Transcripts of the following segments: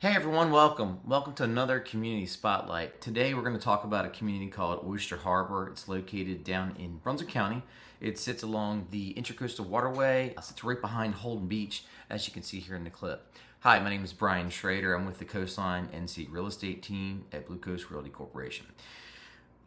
Hey everyone, welcome. Welcome to another community spotlight. Today we're going to talk about a community called Oyster Harbour. It's located down in Brunswick County. It sits along the intercoastal waterway. It sits right behind Holden Beach, as you can see here in the clip. Hi, my name is Brian Schrader. I'm with the Coastline NC Real Estate team at BlueCoast Realty Corporation.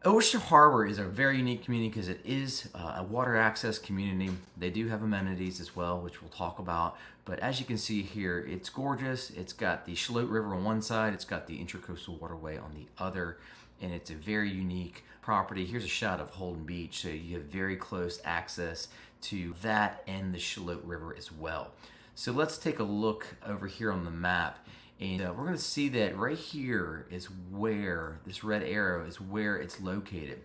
Oyster Harbour is a very unique community because it is a water access community. They do have amenities as well, which we'll talk about. But as you can see here, it's gorgeous. It's got the Schlot River on one side, it's got the intercoastal waterway on the other, and it's a very unique property. Here's a shot of Holden Beach, so you have very close access to that and the Schlot River as well. So let's take a look over here on the map. And we're going to see that right here is where this red arrow is where it's located.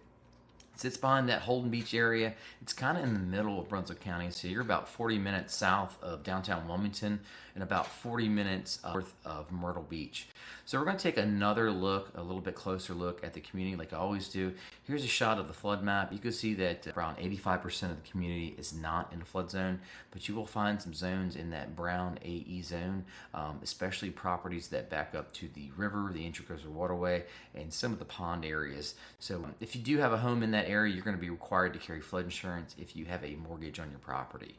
It sits behind that Holden Beach area. It's kind of in the middle of Brunswick County, so you're about 40 minutes south of downtown Wilmington and about 40 minutes north of Myrtle Beach. So we're going to take another look, a little bit closer look at the community like I always do. Here's a shot of the flood map. You can see that around 85% of the community is not in a flood zone, but you will find some zones in that brown AE zone, especially properties that back up to the river, the intercoastal waterway, and some of the pond areas. So if you do have a home in that area, you're going to be required to carry flood insurance if you have a mortgage on your property.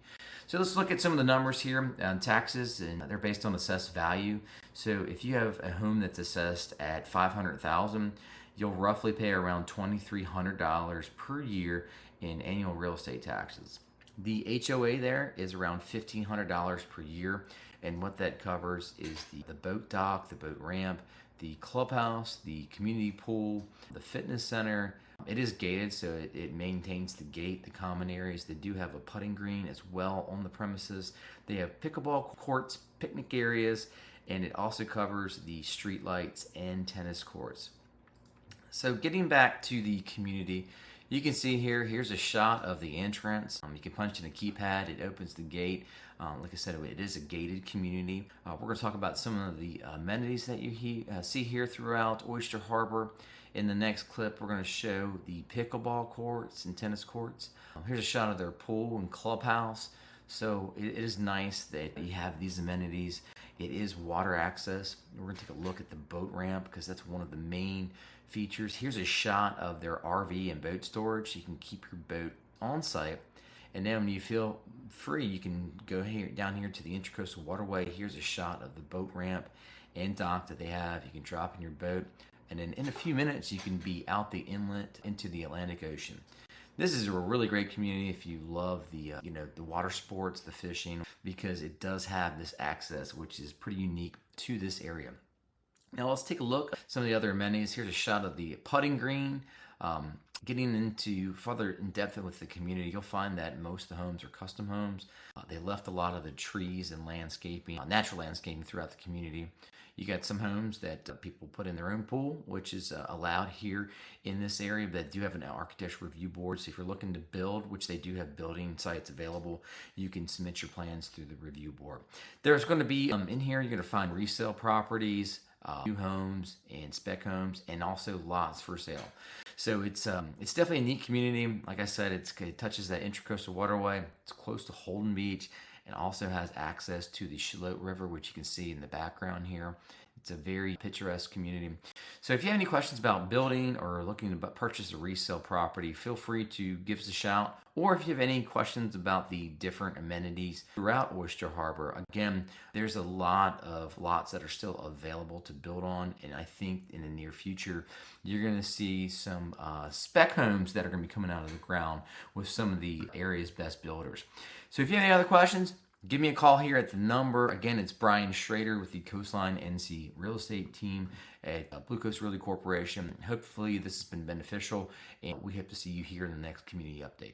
So let's look at some of the numbers here on taxes, and they're based on assessed value. So if you have a home that's assessed at $500,000, you'll roughly pay around $2,300 per year in annual real estate taxes. The HOA there is around $1,500 per year, and what that covers is the boat dock, the boat ramp, the clubhouse, the community pool, the fitness center. It is gated, so it maintains the gate, the common areas. They do have a putting green as well on the premises. They have pickleball courts, picnic areas, and it also covers the street lights and tennis courts. So getting back to the community, you can see here's a shot of the entrance. You can punch in a keypad, it opens the gate. Like I said, it is a gated community. We're going to talk about some of the amenities that you see here throughout Oyster Harbour. In the next clip, we're going to show the pickleball courts and tennis courts. Here's a shot of their pool and clubhouse. So it is nice that you have these amenities. It is water access. We're going to take a look at the boat ramp because that's one of the main features. Here's a shot of their RV and boat storage. You can keep your boat on site. And then when you feel free, you can go down here to the intercoastal waterway. Here's a shot of the boat ramp and dock that they have. You can drop in your boat, and then in a few minutes, you can be out the inlet into the Atlantic Ocean. This is a really great community if you love the the water sports, the fishing, because it does have this access, which is pretty unique to this area. Now let's take a look at some of the other amenities. Here's a shot of the putting green. Getting into further in depth with the community, you'll find that most of the homes are custom homes. They left a lot of the trees and landscaping, natural landscaping throughout the community. You got some homes that people put in their own pool, which is allowed here in this area, that do have an architectural review board. So if you're looking to build, which they do have building sites available, you can submit your plans through the review board. There's going to be, in here, you're going to find resale properties, new homes and spec homes, and also lots for sale. So it's definitely a neat community. Like I said, it touches that intercoastal waterway. It's close to Holden Beach, and also has access to the Schlot River, which you can see in the background here. It's a very picturesque community. So if you have any questions about building or looking to purchase a resale property, feel free to give us a shout. Or if you have any questions about the different amenities throughout Oyster Harbour, again, there's a lot of lots that are still available to build on. And I think in the near future, you're going to see some spec homes that are going to be coming out of the ground with some of the area's best builders. So if you have any other questions, give me a call here at the number. Again, it's Brian Schrader with the Coastline NC Real Estate team at BlueCoast Realty Corporation. Hopefully this has been beneficial, and we hope to see you here in the next community update.